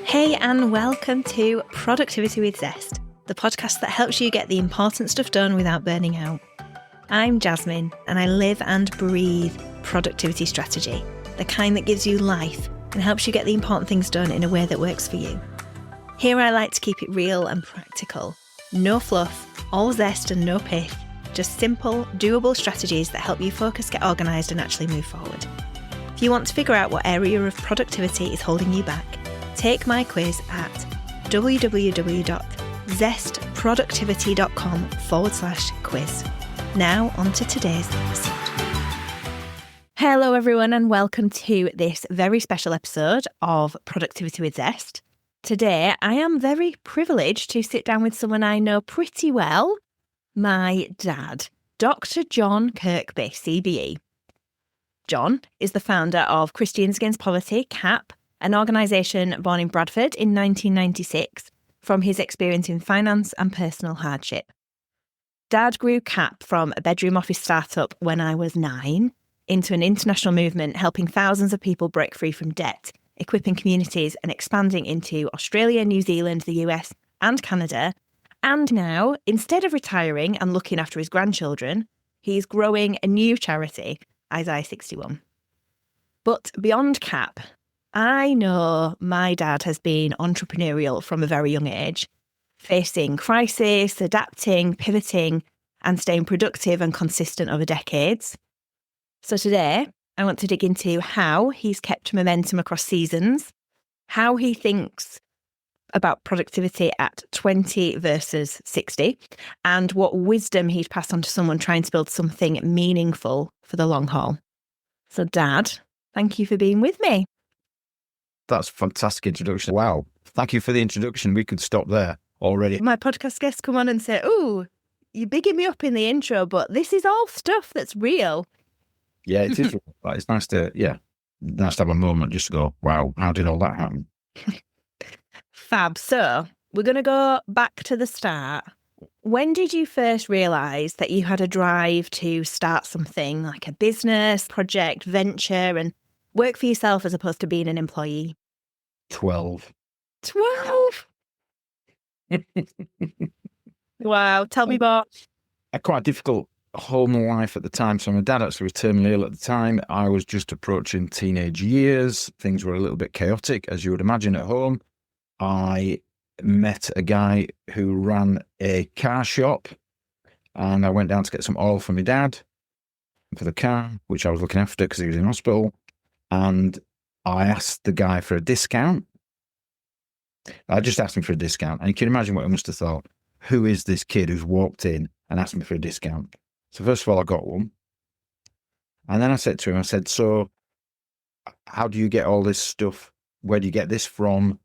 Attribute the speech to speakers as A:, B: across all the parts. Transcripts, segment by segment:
A: Hey, and welcome to Productivity with Zest, the podcast that helps you get the important stuff done without burning out. I'm Jasmine, and I live and breathe productivity strategy, the kind that gives you life and helps you get the important things done in a way that works for you. Here I like to keep it real and practical. No fluff, all zest and no pith, just simple, doable strategies that help you focus, get organised and actually move forward. If you want to figure out what area of productivity is holding you back, take my quiz at www.zestproductivity.com/quiz. Now on to today's episode. Hello everyone and welcome to this very special episode of Productivity with Zest. Today I am very privileged to sit down with someone I know pretty well, my dad, Dr. John Kirkby CBE. John is the founder of Christians Against Poverty, CAP, an organisation born in Bradford in 1996 from his experience in finance and personal hardship. Dad grew CAP from a bedroom office startup when I was 9 into an international movement helping thousands of people break free from debt, equipping communities and expanding into Australia, New Zealand, the US and Canada. And now, instead of retiring and looking after his grandchildren, he's growing a new charity, Isaiah 61. But beyond CAP, I know my dad has been entrepreneurial from a very young age, facing crisis, adapting, pivoting, and staying productive and consistent over decades. So today, I want to dig into how he's kept momentum across seasons, how he thinks about productivity at 20 versus 60, and what wisdom he'd pass on to someone trying to build something meaningful for the long haul. So Dad, thank you for being with me.
B: That's a fantastic introduction. Wow. Thank you for the introduction. We could stop there already.
A: My podcast guests come on and say, "Ooh, you're bigging me up in the intro, but this is all stuff that's real."
B: Yeah, it is. It's nice to have a moment just to go, wow, how did all that happen?
A: Fab. So we're going to go back to the start. When did you first realise that you had a drive to start something like a business, project, venture, and work for yourself as opposed to being an employee?
B: 12.
A: 12? Wow. Tell me more.
B: A quite difficult home life at the time. So my dad actually was terminally ill at the time. I was just approaching teenage years. Things were a little bit chaotic, as you would imagine at home. I met a guy who ran a car shop, and I went down to get some oil for my dad for the car, which I was looking after because he was in hospital. And I asked the guy for a discount. I just asked him for a discount. And you can imagine what I must have thought. Who is this kid who's walked in and asked me for a discount? So first of all, I got one. And then I said to him, so how do you get all this stuff? Where do you get this from?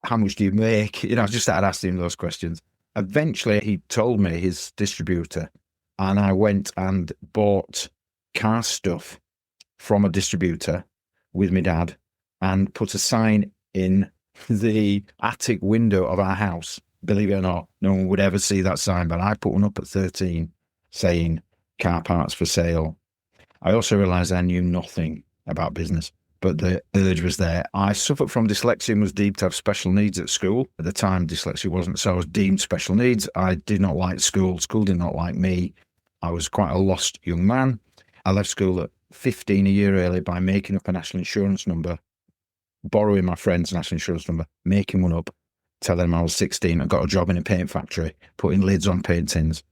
B: How much do you make? I just started asking him those questions. Eventually, he told me his distributor, and I went and bought car stuff from a distributor with my dad and put a sign in the attic window of our house. Believe it or not, no one would ever see that sign, but I put one up at 13 saying car parts for sale. I also realised I knew nothing about business, but the urge was there. I suffered from dyslexia and was deemed to have special needs at school. At the time, dyslexia wasn't, so I was deemed special needs. I did not like school. School did not like me. I was quite a lost young man. I left school at 15 a year early by making up a national insurance number, borrowing my friend's national insurance number, making one up, telling them I was 16. I got a job in a paint factory, putting lids on paint tins.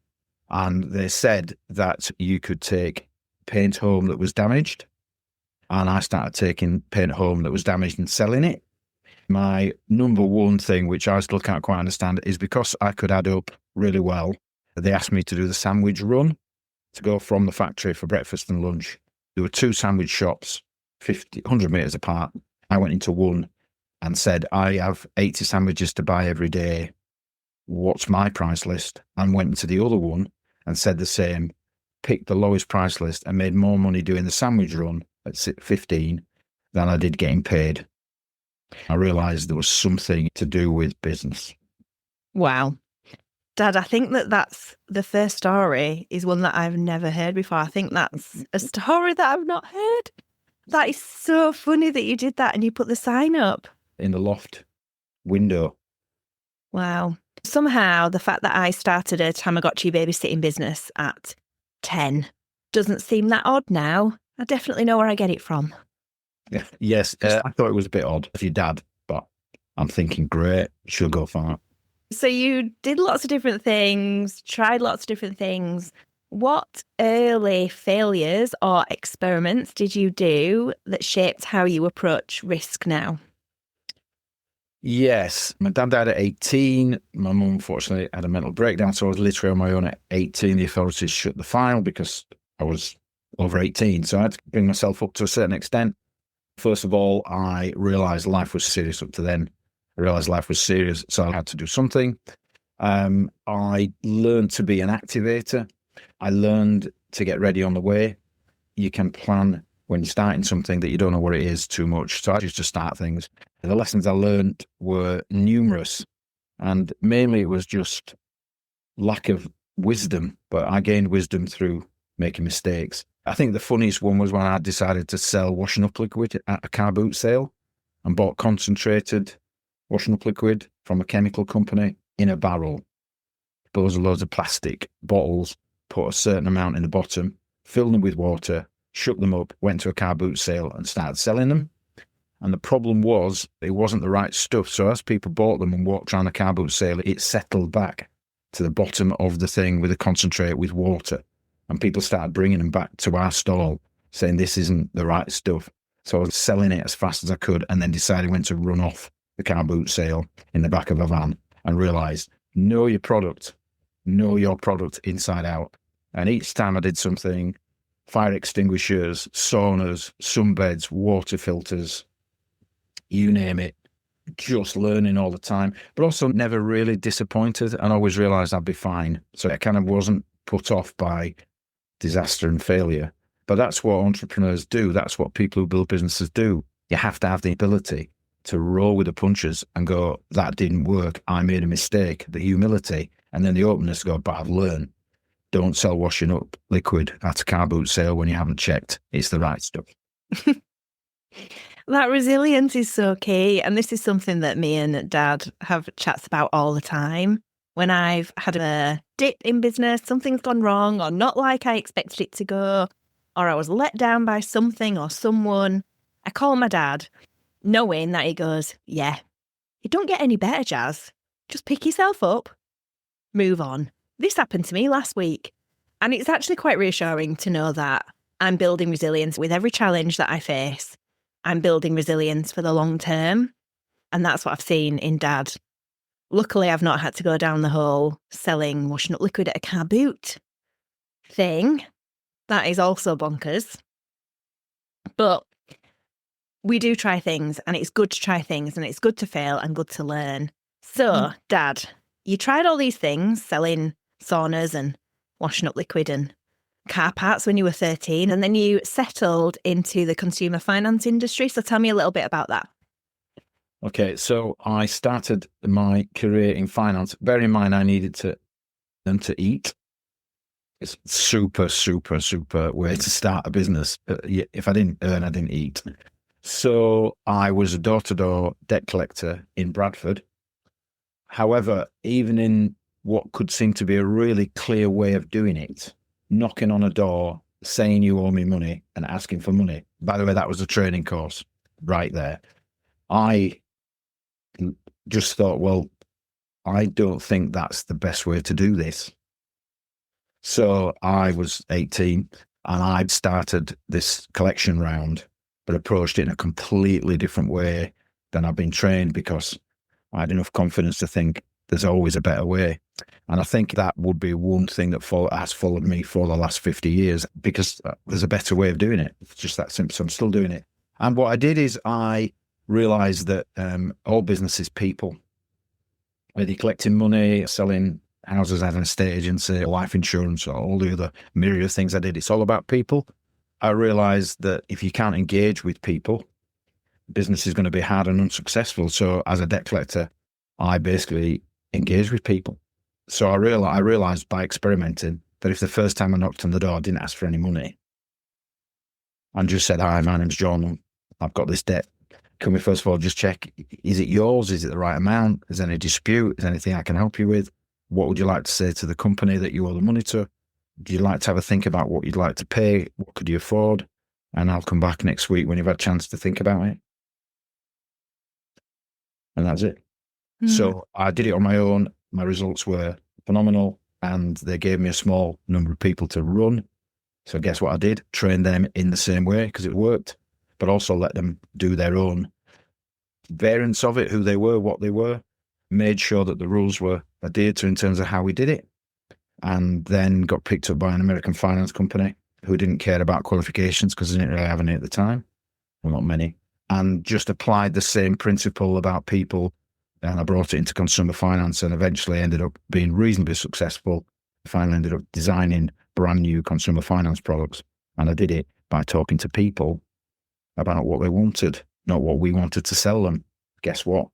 B: And they said that you could take paint home that was damaged. And I started taking paint home that was damaged and selling it. My number one thing, which I still can't quite understand, is because I could add up really well, they asked me to do the sandwich run, to go from the factory for breakfast and lunch. There were 2 sandwich shops, 100 metres apart. I went into one and said, I have 80 sandwiches to buy every day. What's my price list? And went into the other one and said the same, picked the lowest price list and made more money doing the sandwich run at 15 than I did getting paid. I realised there was something to do with business.
A: Wow. Dad, I think that's the first story is one that I've never heard before. I think that's a story that I've not heard. That is so funny that you did that and you put the sign up.
B: in the loft window.
A: Wow. Somehow, the fact that I started a Tamagotchi babysitting business at 10 doesn't seem that odd now. I definitely know where I get it from.
B: Yes, I thought it was a bit odd of your dad, but I'm thinking, great, she'll go far.
A: So you did lots of different things, tried lots of different things. What early failures or experiments did you do that shaped how you approach risk now?
B: Yes, my dad died at 18. My mum, unfortunately, had a mental breakdown, so I was literally on my own at 18. The authorities shut the file because I was over 18, so I had to bring myself up to a certain extent. First of all, I realised life was serious up to then. I realised life was serious, so I had to do something. I learned to be an activator. I learned to get ready on the way. You can plan when you're starting something that you don't know what it is too much. So I used to start things. The lessons I learned were numerous, and mainly it was just lack of wisdom, but I gained wisdom through making mistakes. I think the funniest one was when I decided to sell washing up liquid at a car boot sale and bought concentrated washing up liquid from a chemical company in a barrel. Those are loads of plastic bottles, put a certain amount in the bottom, filled them with water, shook them up, went to a car boot sale and started selling them. And the problem was it wasn't the right stuff. So as people bought them and walked around the car boot sale, it settled back to the bottom of the thing with a concentrate with water. And people started bringing them back to our stall saying this isn't the right stuff. So I was selling it as fast as I could and then decided when to run off the car boot sale in the back of a van and realised, know your product inside out. And each time I did something, fire extinguishers, saunas, sunbeds, water filters, you name it, just learning all the time, but also never really disappointed and always realised I'd be fine. So I kind of wasn't put off by disaster and failure. But that's what entrepreneurs do. That's what people who build businesses do. You have to have the ability to roll with the punches and go, that didn't work. I made a mistake. The humility and then the openness to go, but I've learned. Don't sell washing up liquid at a car boot sale when you haven't checked it's the right stuff.
A: That resilience is so key. And this is something that me and Dad have chats about all the time. When I've had a dip in business, something's gone wrong or not like I expected it to go, or I was let down by something or someone, I call my dad, knowing that he goes, yeah, it don't get any better, Jazz. Just pick yourself up, move on. This happened to me last week. And it's actually quite reassuring to know that I'm building resilience with every challenge that I face. I'm building resilience for the long term. And that's what I've seen in Dad. Luckily, I've not had to go down the whole selling washing up liquid at a car boot thing. That is also bonkers. But we do try things, and it's good to try things, and it's good to fail and good to learn. So, Dad, you tried all these things, selling saunas and washing up liquid and car parts when you were 13, and then you settled into the consumer finance industry. So tell me a little bit about that.
B: Okay, so I started my career in finance. Bear in mind, I needed to learn to eat. It's super way to start a business. If I didn't earn, I didn't eat. So I was a door-to-door debt collector in Bradford. However, even in what could seem to be a really clear way of doing it, knocking on a door, saying you owe me money and asking for money. By the way, that was a training course right there. I just thought, well, I don't think that's the best way to do this. So I was 18 and I'd started this collection round, but approached it in a completely different way than I've been trained because I had enough confidence to think there's always a better way. And I think that would be one thing that has followed me for the last 50 years because there's a better way of doing it. It's just that simple. So I'm still doing it. And what I did is I realised that all business is people. Whether you're collecting money, selling houses at an estate agency, life insurance, or all the other myriad of things I did, it's all about people. I realised that if you can't engage with people, business is going to be hard and unsuccessful. So as a debt collector, I basically engage with people. So I realised by experimenting that if the first time I knocked on the door, I didn't ask for any money and just said, hi, my name's John, I've got this debt can we first of all just check, is it yours? Is it the right amount? Is there any dispute? Is there anything I can help you with? What would you like to say to the company that you owe the money to? Do you like to have a think about what you'd like to pay? What could you afford? And I'll come back next week when you've had a chance to think about it. And that's it. So I did it on my own. My results were phenomenal, and they gave me a small number of people to run. So guess what I did? Trained them in the same way because it worked, but also let them do their own variants of it, who they were, what they were, made sure that the rules were adhered to in terms of how we did it, and then got picked up by an American finance company who didn't care about qualifications because they didn't really have any at the time, well, not many, and just applied the same principle about people. And I brought it into consumer finance and eventually ended up being reasonably successful. Finally ended up designing brand new consumer finance products. And I did it by talking to people about what they wanted, not what we wanted to sell them. Guess what?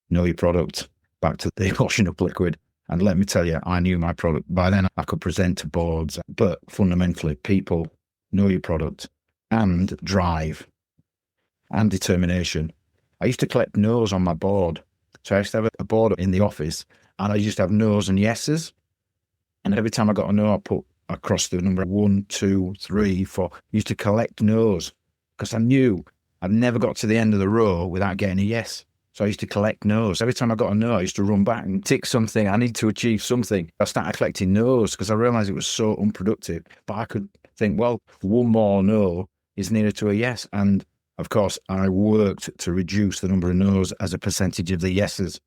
B: Know your product. Back to the washing up liquid. And let me tell you, I knew my product. By then I could present to boards, but fundamentally people, know your product and drive and determination. I used to collect no's on my board. So I used to have a board in the office and I used to have no's and yeses. And every time I got a no, I put across the number 1, 2, 3, 4. I used to collect no's because I knew I'd never got to the end of the row without getting a yes. So I used to collect no's. Every time I got a no, I used to run back and tick something. I need to achieve something. I started collecting no's because I realised it was so unproductive. But I could think, well, one more no is nearer to a yes. And of course, I worked to reduce the number of no's as a percentage of the yeses.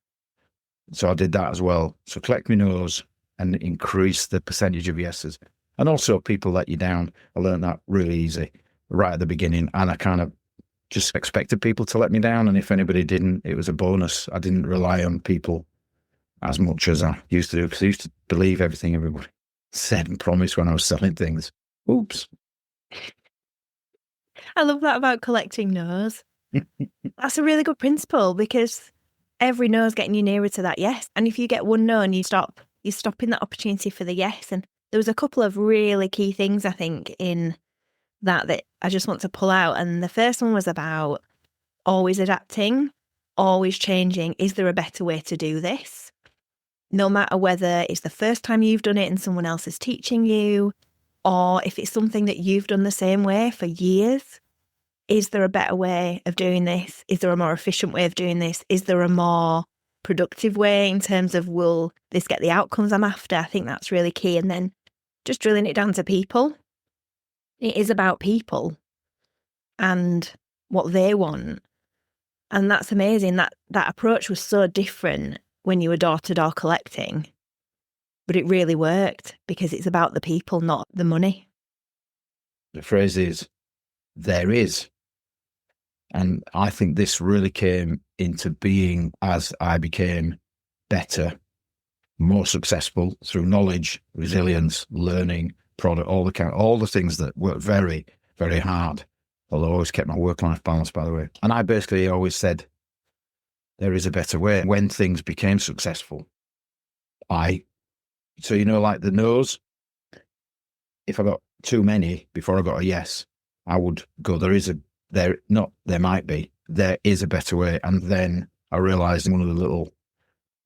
B: So I did that as well. So collect me no's and increase the percentage of yeses. And also people let you down. I learned that really easy right at the beginning. And I kind of just expected people to let me down. And if anybody didn't, it was a bonus. I didn't rely on people as much as I used to do because I used to believe everything everybody said and promised when I was selling things. Oops.
A: I love that about collecting no's. That's a really good principle because every no is getting you nearer to that yes. And if you get one no and you're stopping that opportunity for the yes. And there was a couple of really key things, I think, in that I just want to pull out. And the first one was about always adapting, always changing. Is there a better way to do this? No matter whether it's the first time you've done it and someone else is teaching you, or if it's something that you've done the same way for years. Is there a better way of doing this? Is there a more efficient way of doing this? Is there a more productive way in terms of will this get the outcomes I'm after? I think that's really key. And then just drilling it down to people. It is about people and what they want. And that's amazing. That approach was so different when you were door-to-door collecting. But it really worked because it's about the people, not the money.
B: The phrase is, there is. And I think this really came into being as I became better, more successful through knowledge, resilience, learning, product, all the things that work very, very hard. Although I always kept my work-life balance, by the way. And I basically always said, there is a better way. When things became successful, so like the no's, if I got too many before I got a yes, I would go, there is a better way. And then I realised one of the little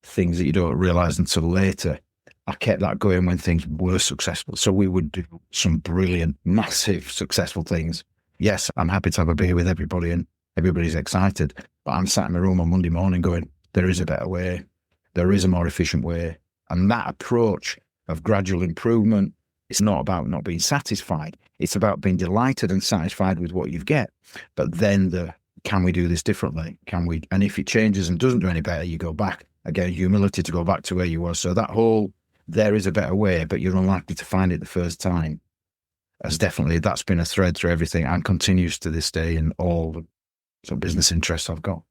B: things that you don't realise until later, I kept that going when things were successful. So we would do some brilliant, massive, successful things. Yes, I'm happy to have a beer with everybody and everybody's excited, but I'm sat in my room on Monday morning going, there is a better way. There is a more efficient way. And that approach of gradual improvement, it's not about not being satisfied. It's about being delighted and satisfied with what you get. But then can we do this differently? Can we? And if it changes and doesn't do any better, you go back. Again, humility to go back to where you were. So that whole, there is a better way, but you're unlikely to find it the first time. That's been a thread through everything and continues to this day in all the business interests I've got.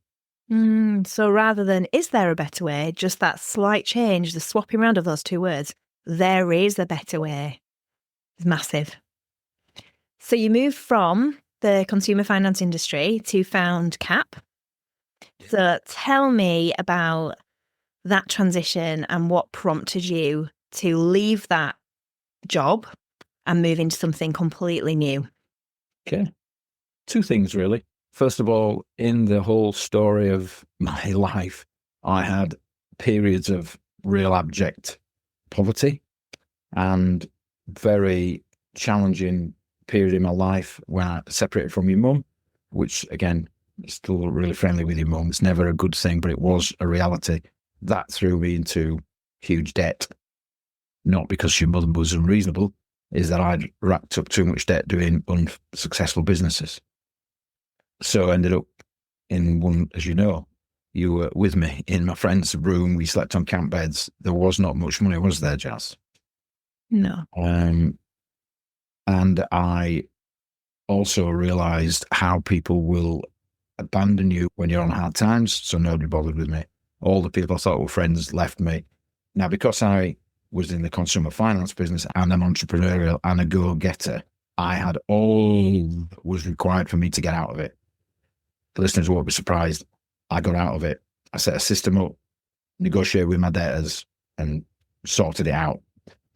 A: So rather than, is there a better way? Just that slight change, the swapping around of those two words, there is a better way. It's massive. So you moved from the consumer finance industry to found CAP. So tell me about that transition and what prompted you to leave that job and move into something completely new.
B: Okay. Two things, really. First of all, in the whole story of my life, I had periods of real abject poverty and very challenging period in my life when I separated from my mum, which again, still really friendly with your mum. It's never a good thing, but it was a reality. That threw me into huge debt, not because your mother was unreasonable, is that I'd racked up too much debt doing unsuccessful businesses. So I ended up in one, as you know, you were with me in my friend's room. We slept on camp beds. There was not much money, was there, Jazz?
A: No.
B: And I also realised how people will abandon you when you're on hard times. So nobody bothered with me. All the people I thought were friends left me. Now, because I was in the consumer finance business and an entrepreneurial and a go-getter, I had all that was required for me to get out of it. The listeners won't be surprised. I got out of it. I set a system up, negotiated with my debtors, and sorted it out.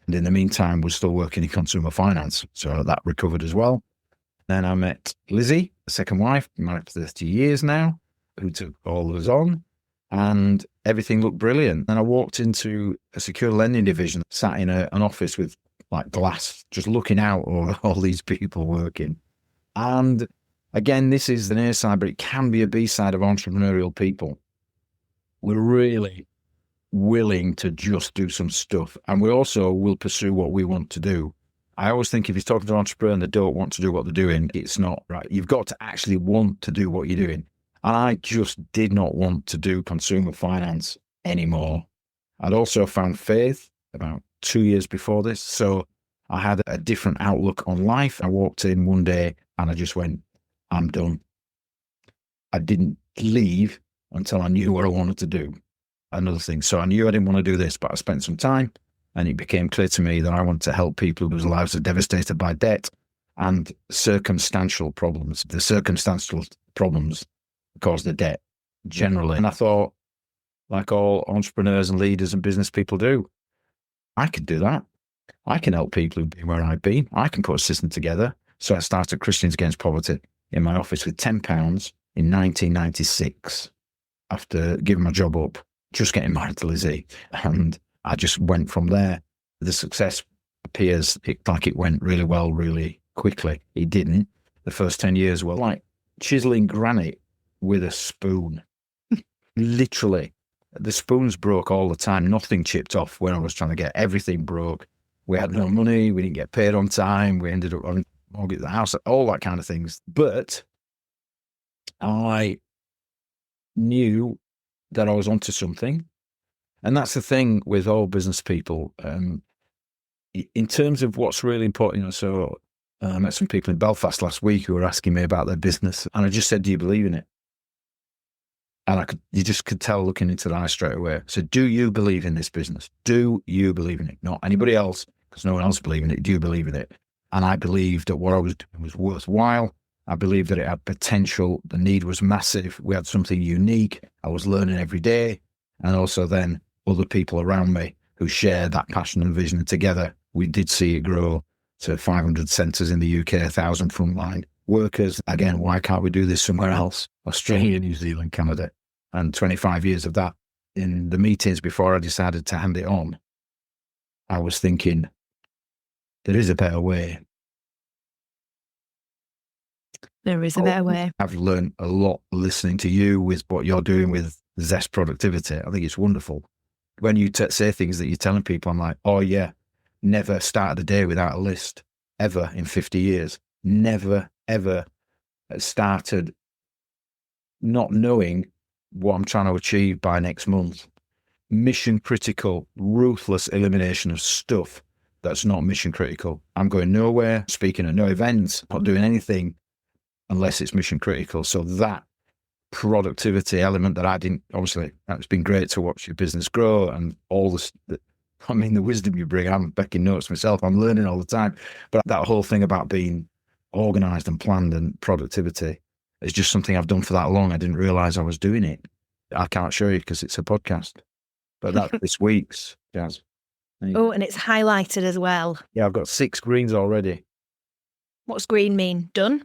B: And in the meantime, was still working in consumer finance. So that recovered as well. Then I met Lizzie, the second wife, been married for 30 years now, who took all of us on. And everything looked brilliant. Then I walked into a secure lending division, sat in an office with like glass, just looking out over all these people working. And again, this is an A side, but it can be a B side of entrepreneurial people. We're really willing to just do some stuff. And we also will pursue what we want to do. I always think if you're talking to an entrepreneur and they don't want to do what they're doing, it's not right. You've got to actually want to do what you're doing. And I just did not want to do consumer finance anymore. I'd also found faith about 2 years before this. So I had a different outlook on life. I walked in one day and I just went, I'm done. I didn't leave until I knew what I wanted to do. Another thing. So I knew I didn't want to do this, but I spent some time and it became clear to me that I wanted to help people whose lives are devastated by debt and circumstantial problems. The circumstantial problems cause the debt generally. And I thought, like all entrepreneurs and leaders and business people do, I could do that. I can help people who've been where I've been. I can put a system together. So I started Christians Against Poverty in my office with £10 in 1996 after giving my job up, just getting married to Lizzie. And I just went from there. The success appears like it went really well, really quickly. It didn't. The first 10 years were like chiseling granite with a spoon. Literally. The spoons broke all the time. Nothing chipped off when I was trying to get everything broke. We had no money. We didn't get paid on time. We ended up on mortgage the house, all that kind of things. But I knew that I was onto something. And that's the thing with all business people. In terms of what's really important, so I met some people in Belfast last week who were asking me about their business. And I just said, do you believe in it? And you just could tell looking into the eyes straight away. So do you believe in this business? Do you believe in it? Not anybody else, because no one else believed in it. Do you believe in it? And I believed that what I was doing was worthwhile. I believed that it had potential. The need was massive. We had something unique. I was learning every day. And also then other people around me who shared that passion and vision. And together, we did see it grow to 500 centres in the UK, 1,000 frontline workers. Again, why can't we do this somewhere else? Australia, New Zealand, Canada. And 25 years of that. In the meetings before I decided to hand it on, I was thinking, there is a better way.
A: There is a better way.
B: I've learned a lot listening to you with what you're doing with Zest Productivity. I think it's wonderful. When you say things that you're telling people, I'm like, oh yeah, never started a day without a list, ever in 50 years. Never, ever started not knowing what I'm trying to achieve by next month. Mission critical, ruthless elimination of stuff that's not mission critical. I'm going nowhere, speaking at no events, not doing anything unless it's mission critical. So that productivity element that I didn't, obviously, it's been great to watch your business grow and all this, the wisdom you bring. I'm making notes myself. I'm learning all the time. But that whole thing about being organized and planned and productivity is just something I've done for that long. I didn't realize I was doing it. I can't show you because it's a podcast. But that's this week's, Jazz.
A: Oh, and it's highlighted as well.
B: Yeah, I've got 6 greens already.
A: What's green mean? Done?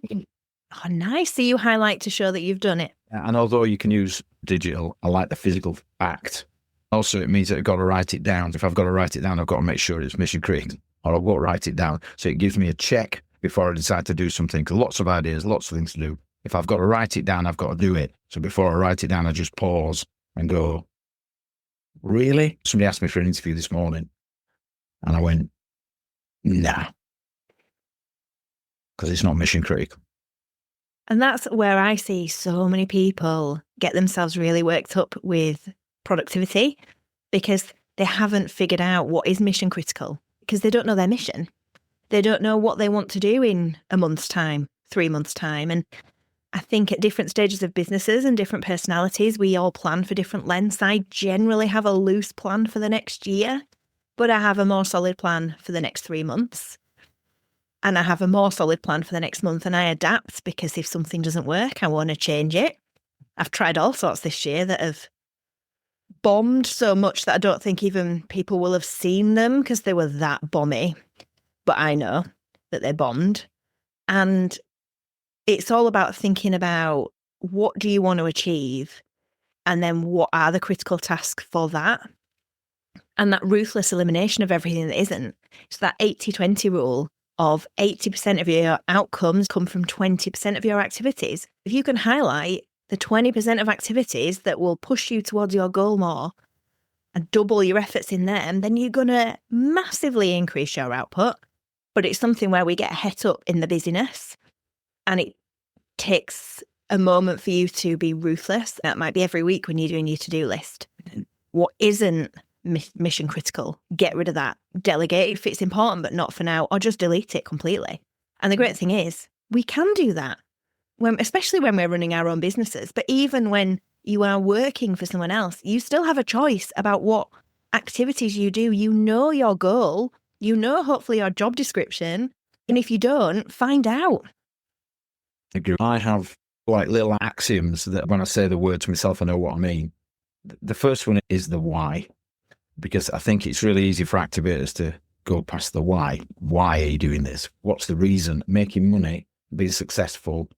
A: Oh, nice. So you highlight to show that you've done it.
B: And although you can use digital, I like the physical act. Also, it means that I've got to write it down. If I've got to write it down, I've got to make sure it's mission critical, or I've got to write it down. So it gives me a check before I decide to do something. Lots of ideas, lots of things to do. If I've got to write it down, I've got to do it. So before I write it down, I just pause and go, really? Somebody asked me for an interview this morning, and I went, nah, because it's not mission critical.
A: And that's where I see so many people get themselves really worked up with productivity because they haven't figured out what is mission critical, because they don't know their mission. They don't know what they want to do in a month's time, 3 months' time. And I think at different stages of businesses and different personalities, we all plan for different lengths. I generally have a loose plan for the next year, but I have a more solid plan for the next 3 months. And I have a more solid plan for the next month, and I adapt because if something doesn't work, I want to change it. I've tried all sorts this year that have bombed so much that I don't think even people will have seen them because they were that bomby. But I know that they bombed. And it's all about thinking about what do you want to achieve and then what are the critical tasks for that. And that ruthless elimination of everything that isn't. It's that 80-20 rule of 80% of your outcomes come from 20% of your activities. If you can highlight the 20% of activities that will push you towards your goal more and double your efforts in them, then you're going to massively increase your output. But it's something where we get het up in the busyness, and it takes a moment for you to be ruthless. That might be every week when you're doing your to-do list. What isn't mission critical, get rid of that. Delegate if it's important, but not for now, or just delete it completely. And the great thing is, we can do that, especially when we're running our own businesses. But even when you are working for someone else, you still have a choice about what activities you do. You know your goal, you know hopefully your job description, and if you don't, find out.
B: I have like little axioms that when I say the word to myself, I know what I mean. The first one is the why. Because I think it's really easy for activators to go past the why. Why are you doing this? What's the reason? Making money, being successful,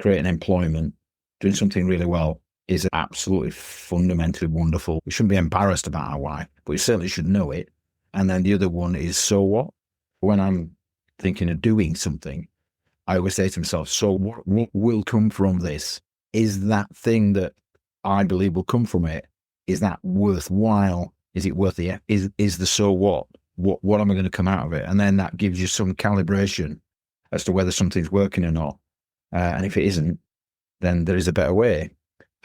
B: creating employment, doing something really well is absolutely fundamentally wonderful. We shouldn't be embarrassed about our why, but we certainly should know it. And then the other one is, so what? When I'm thinking of doing something, I always say to myself, so what will come from this? Is that thing that I believe will come from it, is that worthwhile? Is it worth the, is the so what? What am I going to come out of it? And then that gives you some calibration as to whether something's working or not. And if it isn't, then there is a better way.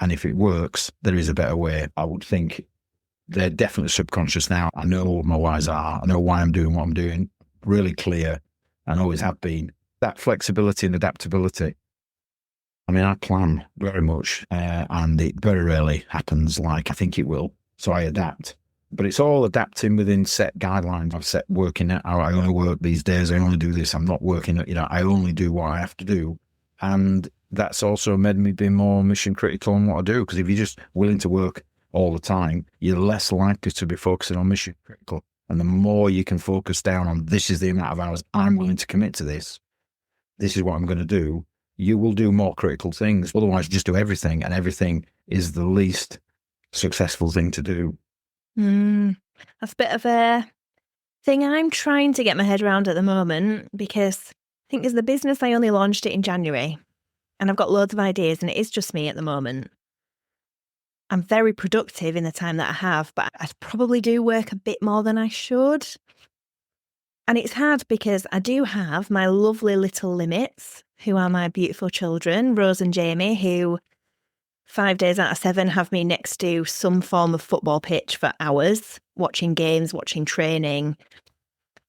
B: And if it works, there is a better way. I would think they're definitely subconscious now. I know what my whys are. I know why I'm doing what I'm doing. Really clear, and always have been. That flexibility and adaptability. I mean, I plan very much, and it very rarely happens like I think it will. So I adapt. But it's all adapting within set guidelines. I've set working out, I only work these days, I only do this, I'm not working, I only do what I have to do. And that's also made me be more mission critical on what I do, because if you're just willing to work all the time, you're less likely to be focusing on mission critical. And the more you can focus down on, this is the amount of hours I'm willing to commit to this is what I'm going to do, you will do more critical things. Otherwise, just do everything, and everything is the least successful thing to do.
A: That's a bit of a thing I'm trying to get my head around at the moment, because I think as the business, I only launched it in January and I've got loads of ideas, and it is just me at the moment. I'm very productive in the time that I have, but I probably do work a bit more than I should. And it's hard because I do have my lovely little limits, who are my beautiful children, Rose and Jamie, who 5 days out of 7 have me next to some form of football pitch for hours, watching games, watching training.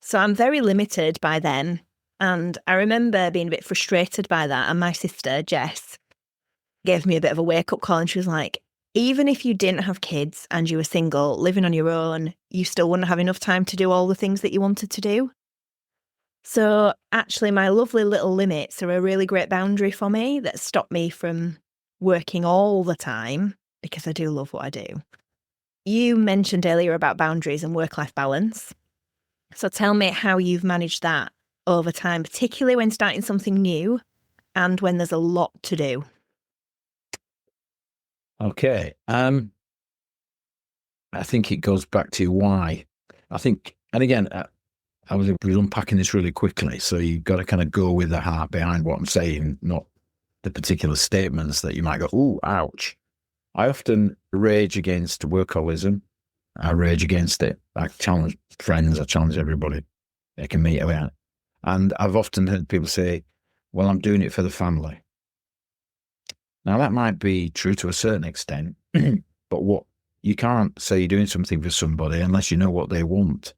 A: So I'm very limited by them. And I remember being a bit frustrated by that. And my sister, Jess, gave me a bit of a wake-up call, and she was like, even if you didn't have kids and you were single, living on your own, you still wouldn't have enough time to do all the things that you wanted to do. So actually, my lovely little limits are a really great boundary for me that stop me from working all the time, because I do love what I do. You mentioned earlier about boundaries and work-life balance. So tell me how you've managed that over time, particularly when starting something new and when there's a lot to do?
B: Okay. I think it goes back to why. I think, and again, I was unpacking this really quickly, so you've got to kind of go with the heart behind what I'm saying, not the particular statements that you might go, ooh, ouch. I often rage against workaholism. I rage against it. I challenge friends. I challenge everybody. They can meet around. And I've often heard people say, well, I'm doing it for the family. Now, that might be true to a certain extent, but what you can't say you're doing something for somebody unless you know what they want.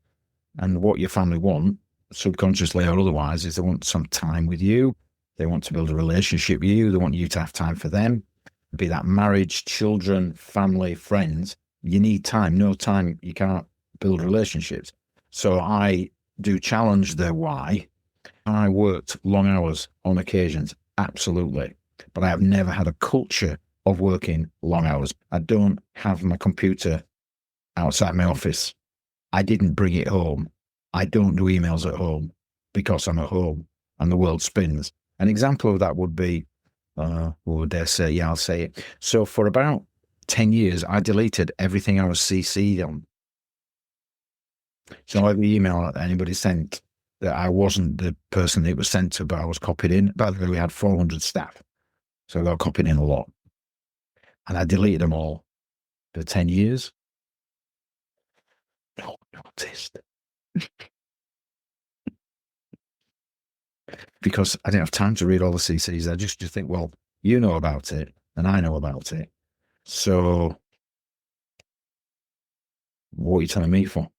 B: And what your family want, subconsciously or otherwise, is they want some time with you. They want to build a relationship with you. They want you to have time for them. Be that marriage, children, family, friends. You need time. No time, you can't build relationships. So I do challenge the why. I worked long hours on occasions, absolutely. But I have never had a culture of working long hours. I don't have my computer outside my office. I didn't bring it home. I don't do emails at home because I'm at home and the world spins. An example of that would be, would dare say, yeah, I'll say it. So for about 10 years, I deleted everything I was CC'd on. So every email that anybody sent that I wasn't the person that it was sent to, but I was copied in. By the way, we had 400 staff. So I got copied in a lot. And I deleted them all for 10 years. No one noticed. Because I didn't have time to read all the CCs. I just think, well, you know about it and I know about it. So what are you telling me for?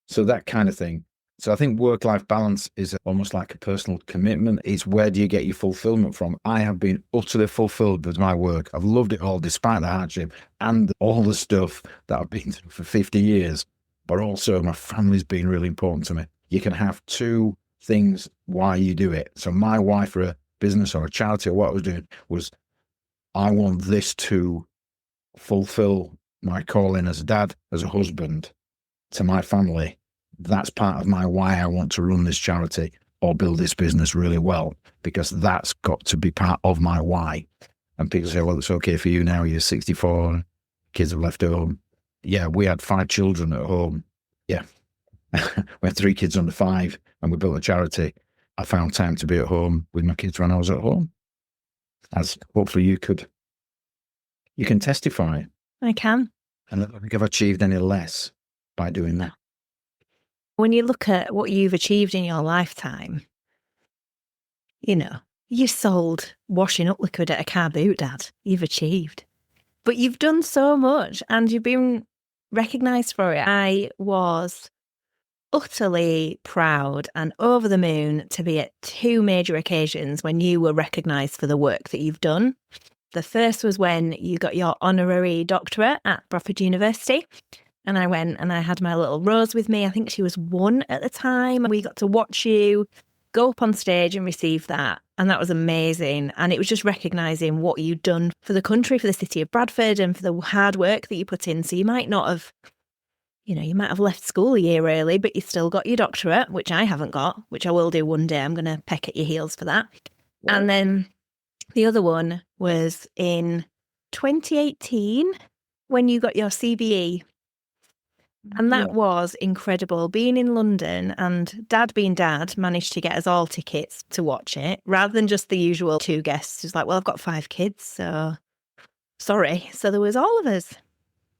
B: So that kind of thing. So I think work-life balance is almost like a personal commitment. It's where do you get your fulfillment from? I have been utterly fulfilled with my work. I've loved it all despite the hardship and all the stuff that I've been through for 50 years. But also my family's been really important to me. You can have two things why you do it. So my why for a business or a charity or what I was doing was I want this to fulfill my calling as a dad, as a husband to my family. That's part of my why I want to run this charity or build this business really well, because that's got to be part of my why. And people say, well, it's okay for you now. You're 64, kids have left home. Yeah, we had 5 children at home. Yeah. We had 3 kids under 5 and we built a charity. I found time to be at home with my kids when I was at home. As hopefully you can testify.
A: I can.
B: And I don't think I've achieved any less by doing that.
A: When you look at what you've achieved in your lifetime, you sold washing up liquid at a car boot, Dad. You've achieved. But you've done so much and you've been recognised for it. I was utterly proud and over the moon to be at 2 major occasions when you were recognised for the work that you've done. The first was when you got your honorary doctorate at Bradford University. And I went and I had my little Rose with me. I think she was 1 at the time. We got to watch you go up on stage and receive that. And that was amazing. And it was just recognising what you'd done for the country, for the city of Bradford and for the hard work that you put in. So you might not have, you might have left school a year early, but you still got your doctorate, which I haven't got, which I will do one day. I'm going to peck at your heels for that. Yeah. And then the other one was in 2018 when you got your CBE. And that was incredible. Being in London and Dad being Dad managed to get us all tickets to watch it rather than just the usual 2 guests. It's like, well, I've got 5 kids, so sorry. So there was all of us.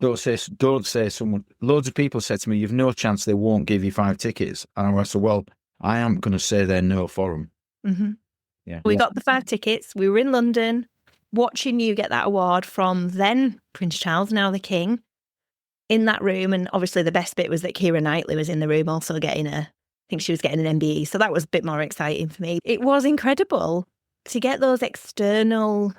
B: Don't say someone, loads of people said to me, you've no chance they won't give you 5 tickets. And I said, well, I am going to say they're no for them.
A: Mm-hmm.
B: Yeah.
A: We got the 5 tickets. We were in London watching you get that award from then Prince Charles, now the King, in that room. And obviously the best bit was that Keira Knightley was in the room also getting I think she was getting an MBE. So that was a bit more exciting for me. It was incredible to get those external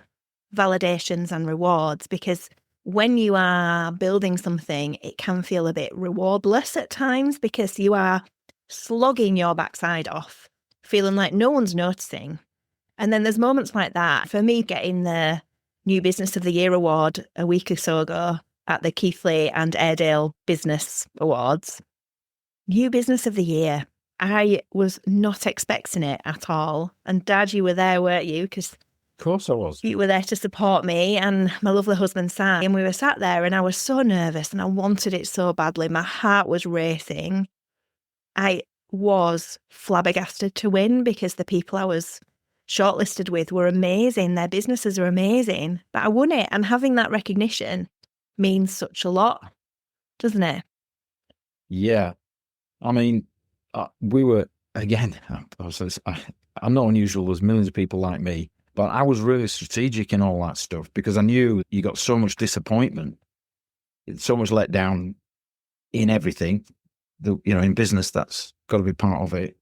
A: validations and rewards, because when you are building something, it can feel a bit rewardless at times because you are slogging your backside off, feeling like no one's noticing. And then there's moments like that. For me, getting the New Business of the Year award a week or so ago at the Keighley and Airedale Business Awards. New Business of the Year. I was not expecting it at all. And Dad, you were there, weren't you? Because
B: Of course I was.
A: you were there to support me and my lovely husband, Sam. And we were sat there and I was so nervous and I wanted it so badly. My heart was racing. I was flabbergasted to win because the people I was shortlisted with were amazing. Their businesses are amazing. But I won it. And having that recognition means such a lot, doesn't it?
B: Yeah. I mean, we were, again, I'm not unusual. There's millions of people like me, but I was really strategic in all that stuff because I knew you got so much disappointment, so much letdown in everything. In business, that's got to be part of it.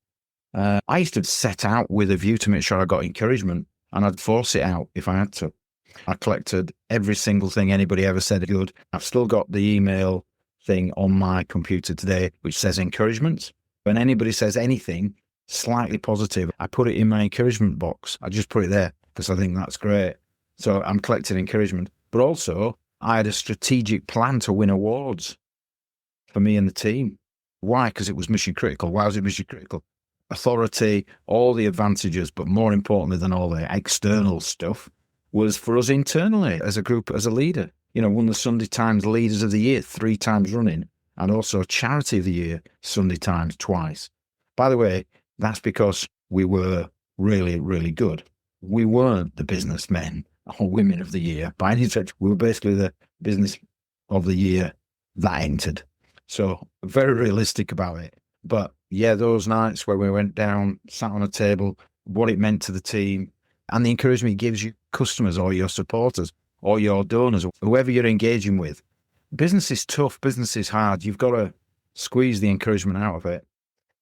B: I used to set out with a view to make sure I got encouragement, and I'd force it out if I had to. I collected every single thing anybody ever said good. I've still got the email thing on my computer today, which says encouragement. When anybody says anything slightly positive, I put it in my encouragement box. I just put it there because I think that's great. So I'm collecting encouragement. But also, I had a strategic plan to win awards for me and the team. Why? Because it was mission critical. Why was it mission critical? Authority, all the advantages, but more importantly than all the external stuff was for us internally as a group, as a leader. Won the Sunday Times Leaders of the Year 3 times running, and also Charity of the Year Sunday Times twice. By the way, that's because we were really, really good. We weren't the businessmen or women of the year by any stretch. We were basically the business of the year that entered. So very realistic about it. But yeah, those nights where we went down, sat on a table, what it meant to the team, and the encouragement it gives you customers or your supporters or your donors, whoever you're engaging with. Business is tough. Business is hard. You've got to squeeze the encouragement out of it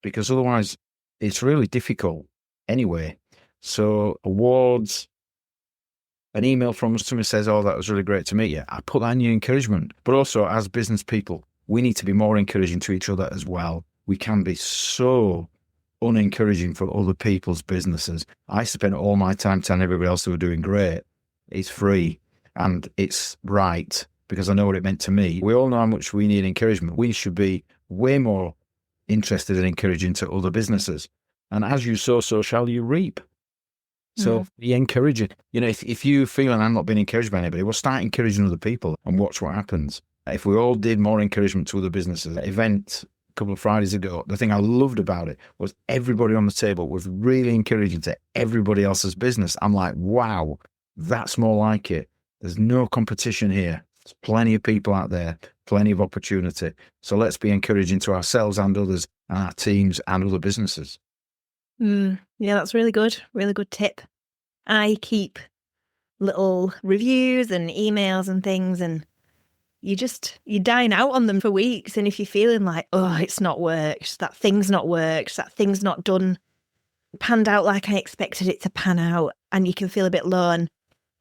B: because otherwise it's really difficult anyway. So awards, an email from somebody says, "Oh, that was really great to meet you." I put that in your encouragement. But also as business people, we need to be more encouraging to each other as well. We can be so unencouraging for other people's businesses. I spent all my time telling everybody else they were doing great. It's free and it's right because I know what it meant to me. We all know how much we need encouragement. We should be way more interested in encouraging to other businesses. And as you sow, so shall you reap. So be encouraging. If you feel and I'm not being encouraged by anybody, well, start encouraging other people and watch what happens. If we all did more encouragement to other businesses, event a couple of Fridays ago, the thing I loved about it was everybody on the table was really encouraging to everybody else's business. I'm like, wow, that's more like it. There's no competition here. There's plenty of people out there, plenty of opportunity. So let's be encouraging to ourselves and others and our teams and other businesses.
A: Yeah, that's really good. Really good tip. I keep little reviews and emails and things, and you dine out on them for weeks. And if you're feeling like, oh, it's not worked, that thing's not done, panned out like I expected it to pan out, and you can feel a bit low. And,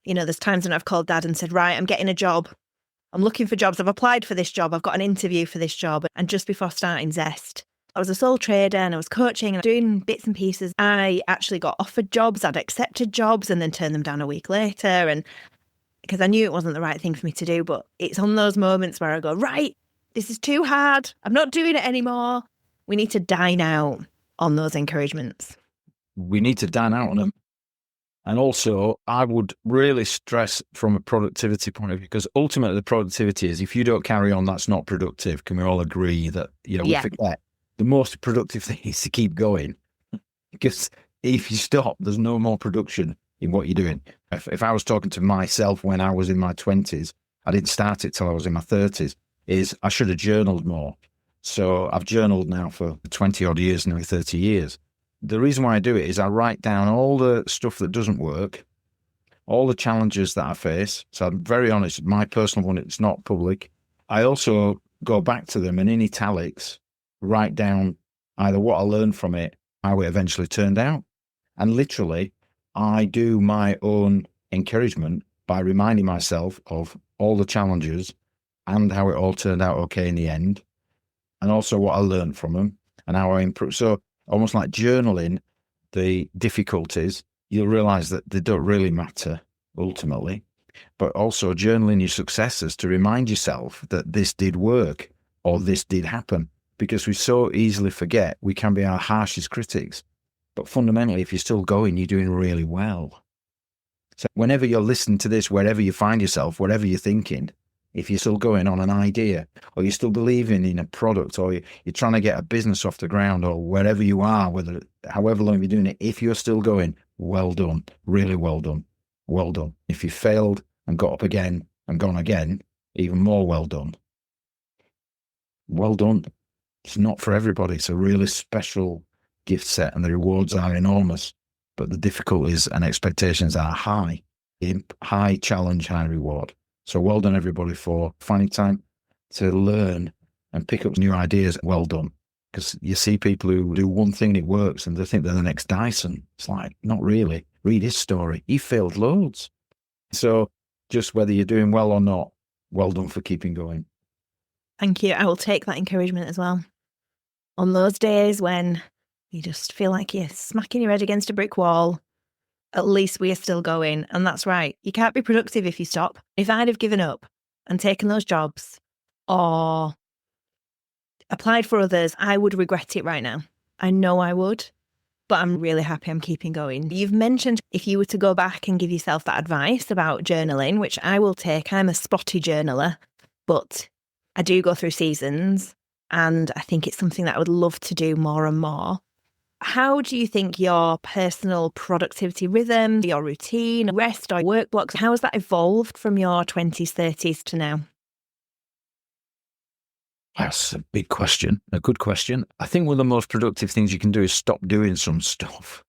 A: there's times when I've called Dad and said, right, I'm getting a job. I'm looking for jobs. I've applied for this job. I've got an interview for this job. And just before starting Zest, I was a sole trader and I was coaching and doing bits and pieces. I actually got offered jobs. I'd accepted jobs and then turned them down a week later. And because I knew it wasn't the right thing for me to do, but it's on those moments where I go, right, this is too hard. I'm not doing it anymore. We need to dine out on those encouragements.
B: We need to dine out on them. And also, I would really stress from a productivity point of view, because ultimately the productivity is if you don't carry on, that's not productive. Can we all agree that, we forget the most productive thing is to keep going? Because if you stop, there's no more production in what you're doing. If I was talking to myself when I was in my 20s, I didn't start it till I was in my 30s, is I should have journaled more. So I've journaled now for 20 odd years, nearly 30 years. The reason why I do it is I write down all the stuff that doesn't work, all the challenges that I face. So I'm very honest, my personal one, it's not public. I also go back to them and in italics, write down either what I learned from it, how it eventually turned out. And literally, I do my own encouragement by reminding myself of all the challenges and how it all turned out okay in the end, and also what I learned from them and how I improved. So almost like journaling the difficulties, you'll realize that they don't really matter ultimately, but also journaling your successes to remind yourself that this did work or this did happen. because we so easily forget we can be our harshest critics. But fundamentally, if you're still going, you're doing really well. So whenever you're listening to this, wherever you find yourself, whatever you're thinking, if you're still going on an idea, or you're still believing in a product, or you're trying to get a business off the ground, or wherever you are, however long you're doing it, if you're still going, well done, really well done, well done. If you failed and got up again and gone again, even more well done. Well done. It's not for everybody. It's a really special gift set, and the rewards are enormous, but the difficulties and expectations are high. High challenge, high reward. So well done, everybody, for finding time to learn and pick up new ideas. Well done. Because you see people who do one thing and it works and they think they're the next Dyson. It's like, not really. Read his story. He failed loads. So just whether you're doing well or not, well done for keeping going.
A: Thank you. I will take that encouragement as well. On those days when you just feel like you're smacking your head against a brick wall, at least we are still going. And that's right. You can't be productive if you stop. If I'd have given up and taken those jobs or applied for others, I would regret it right now. I know I would, but I'm really happy I'm keeping going. You've mentioned if you were to go back and give yourself that advice about journaling, which I will take. I'm a spotty journaler, but I do go through seasons, and I think it's something that I would love to do more and more. How do you think your personal productivity rhythm, your routine, rest or work blocks, how has that evolved from your 20s, 30s to now?
B: That's a big question, a good question. I think one of the most productive things you can do is stop doing some stuff.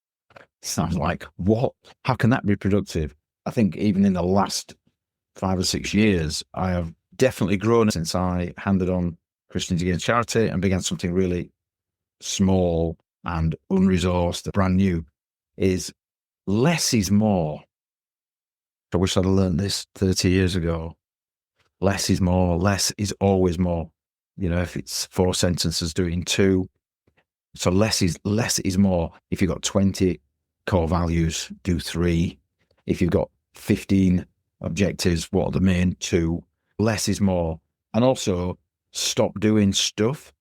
B: Sounds like, what? How can that be productive? I think even in the last 5 or 6 years, I have definitely grown since I handed on Christians Against Charity and began something really small and unresourced, brand new, is less is more. I wish I'd have learned this 30 years ago. Less is more, less is always more. You know, if it's 4 sentences, do it in 2. So less is more. If you've got 20 core values, do 3. If you've got 15 objectives, what are the main 2? Less is more. And also stop doing stuff.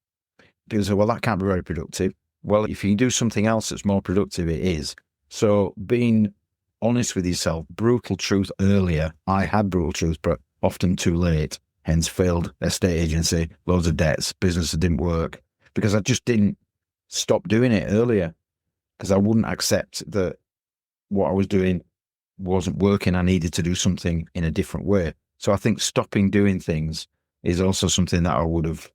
B: People say, well, that can't be very productive. Well, if you can do something else that's more productive, it is. So being honest with yourself, brutal truth earlier. I had brutal truth, but often too late. Hence failed estate agency, loads of debts, business that didn't work. Because I just didn't stop doing it earlier. Because I wouldn't accept that what I was doing wasn't working. I needed to do something in a different way. So I think stopping doing things is also something that I would have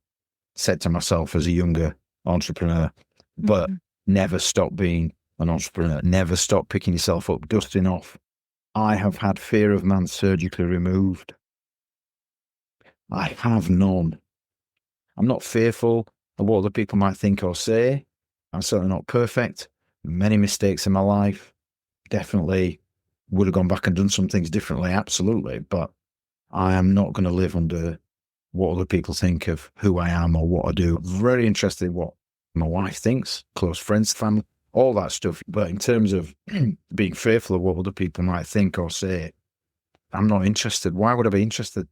B: said to myself as a younger entrepreneur. But never stop being an entrepreneur. Never stop picking yourself up, dusting off. I have had fear of man surgically removed. I have none. I'm not fearful of what other people might think or say. I'm certainly not perfect. Many mistakes in my life. Definitely would have gone back and done some things differently, absolutely. But I am not going to live under what other people think of who I am or what I do. Very interested in what my wife thinks, close friends, family, all that stuff. But in terms of being fearful of what other people might think or say, I'm not interested. Why would I be interested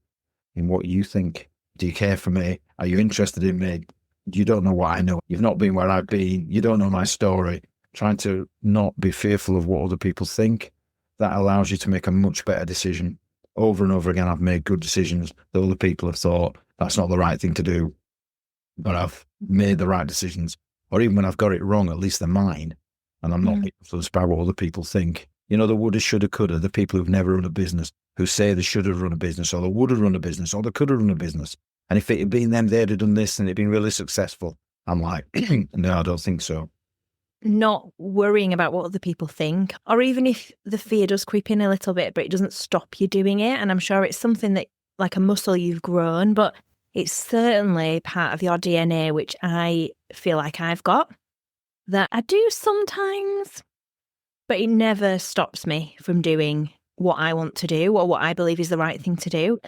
B: in what you think? Do you care for me? Are you interested in me? You don't know what I know. You've not been where I've been. You don't know my story. Trying to not be fearful of what other people think, that allows you to make a much better decision. Over and over again, I've made good decisions that other people have thought that's not the right thing to do, but I've made the right decisions. Or even when I've got it wrong, at least they're mine, and I'm not influenced by what other people think. You know, the woulda, shoulda, coulda, the people who've never run a business, who say they should have run a business, or they would have run a business, or they could have run a business. And if it had been them, they'd have done this and it'd been really successful. I'm like, no, I don't think so.
A: Not worrying about what other people think, or even if the fear does creep in a little bit, but it doesn't stop you doing it. And I'm sure it's something that, like a muscle you've grown, but it's certainly part of your DNA, which I feel like I've got, that I do sometimes, but it never stops me from doing what I want to do or what I believe is the right thing to do.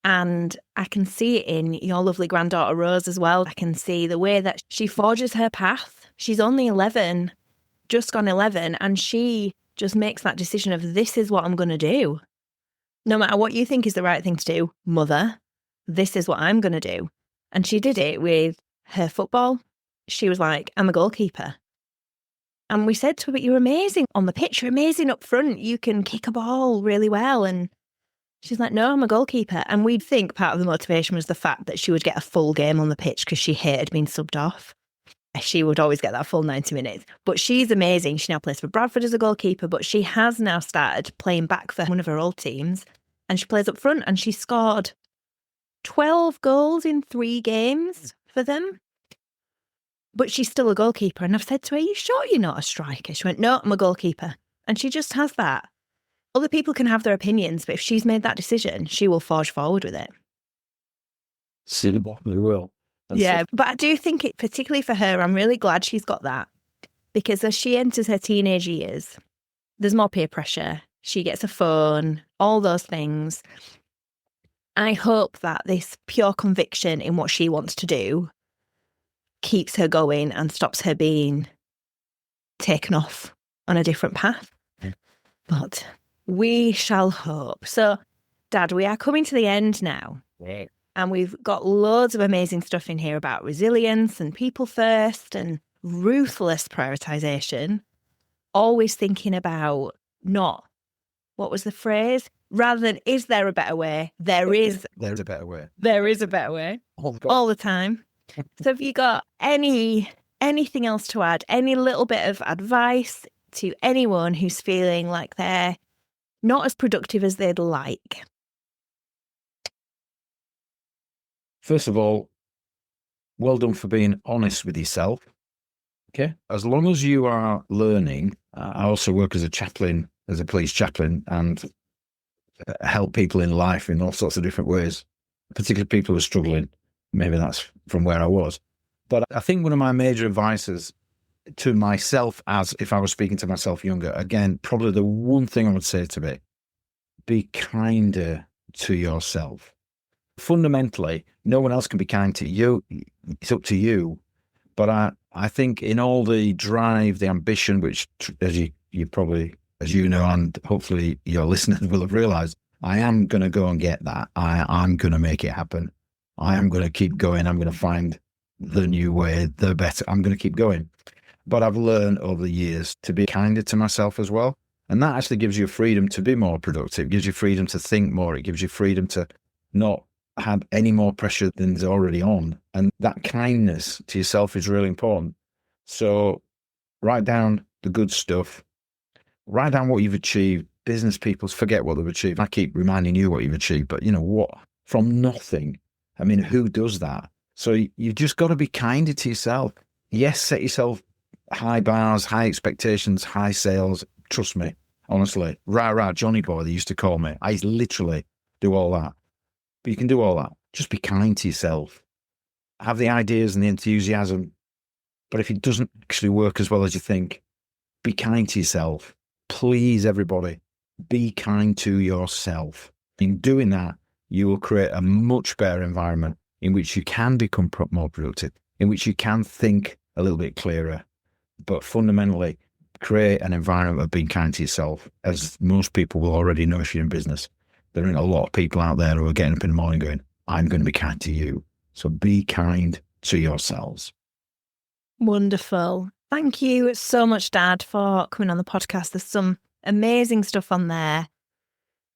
A: And I can see it in your lovely granddaughter Rose as well. I can see the way that she forges her path. She's only 11, just gone 11, and she just makes that decision of, this is what I'm going to do. No matter what you think is the right thing to do, mother, this is what I'm going to do. And she did it with her football, she was like, I'm a goalkeeper. And we said to her, but you're amazing on the pitch. You're amazing up front. You can kick a ball really well. And she's like, no, I'm a goalkeeper. And we'd think part of the motivation was the fact that she would get a full game on the pitch because she hated being subbed off. She would always get that full 90 minutes. But she's amazing. She now plays for Bradford as a goalkeeper, but she has now started playing back for one of her old teams. And she plays up front, and she scored 12 goals in 3 games for them. But she's still a goalkeeper. And I've said to her, are you sure you're not a striker? She went, no, I'm a goalkeeper. And she just has that. Other people can have their opinions, but if she's made that decision, she will forge forward with it.
B: Silly they will.
A: Yeah, but I do think it, particularly for her, I'm really glad she's got that. Because as she enters her teenage years, there's more peer pressure. She gets a phone, all those things. I hope that this pure conviction in what she wants to do keeps her going and stops her being taken off on a different path. But we shall hope. So, Dad, we are coming to the end now.
B: Yeah.
A: And we've got loads of amazing stuff in here about resilience and people first and ruthless prioritization. Always thinking about not, what was the phrase? Rather than, is there a better way? There's
B: a better way.
A: There is a better way. All the time. So have you got anything else to add? Any little bit of advice to anyone who's feeling like they're not as productive as they'd like?
B: First of all, well done for being honest with yourself. Okay. As long as you are learning, I also work as a chaplain, as a police chaplain, and help people in life in all sorts of different ways, particularly people who are struggling. Maybe that's from where I was. But I think one of my major advices to myself, as if I was speaking to myself younger, again, probably the one thing I would say to be kinder to yourself. Fundamentally, no one else can be kind to you. It's up to you. But I think in all the drive, the ambition, which as you probably, as you know, and hopefully your listeners will have realised, I am going to go and get that. I'm going to make it happen. I am going to keep going. I'm going to find the new way, the better. I'm going to keep going. But I've learned over the years to be kinder to myself as well. And that actually gives you freedom to be more productive. It gives you freedom to think more. It gives you freedom to not have any more pressure than is already on. And that kindness to yourself is really important. So write down the good stuff. Write down what you've achieved. Business people forget what they've achieved. I keep reminding you what you've achieved, but you know what? From nothing. I mean, who does that? So you've just got to be kinder to yourself. Yes, set yourself high bars, high expectations, high sales. Trust me, honestly. Rah, Johnny boy, they used to call me. I literally do all that. But you can do all that. Just be kind to yourself. Have the ideas and the enthusiasm. But if it doesn't actually work as well as you think, be kind to yourself. Please, everybody, be kind to yourself. In doing that, you will create a much better environment in which you can become more productive, in which you can think a little bit clearer, but fundamentally create an environment of being kind to yourself. As most people will already know if you're in business, there are a lot of people out there who are getting up in the morning going, I'm going to be kind to you. So be kind to yourselves.
A: Wonderful. Thank you so much, Dad, for coming on the podcast. There's some amazing stuff on there.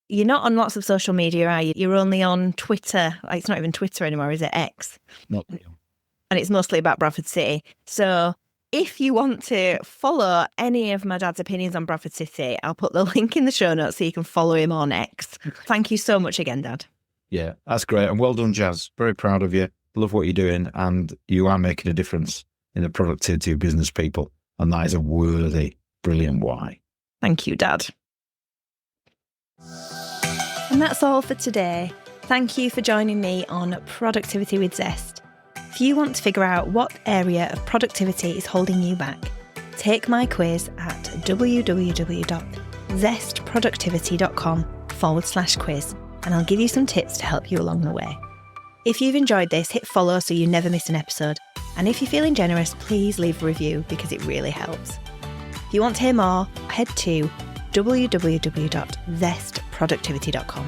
A: You're not on lots of social media, are you? You're only on Twitter. It's not even Twitter anymore, is it? X.
B: Not.
A: And it's mostly about Bradford City. So if you want to follow any of my dad's opinions on Bradford City, I'll put the link in the show notes so you can follow him on X. Thank you so much again, Dad.
B: Yeah, that's great. And well done, Jazz. Very proud of you. Love what you're doing. And you are making a difference in the productivity of business people. And that is a worthy, brilliant why.
A: Thank you, Dad. And that's all for today. Thank you for joining me on Productivity with Zest. If you want to figure out what area of productivity is holding you back, take my quiz at www.zestproductivity.com/quiz, and I'll give you some tips to help you along the way. If you've enjoyed this, hit follow so you never miss an episode. And if you're feeling generous, please leave a review because it really helps. If you want to hear more, head to www.zestproductivity.com.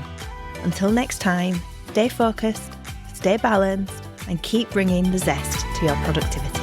A: Until next time, stay focused, stay balanced, and keep bringing the zest to your productivity.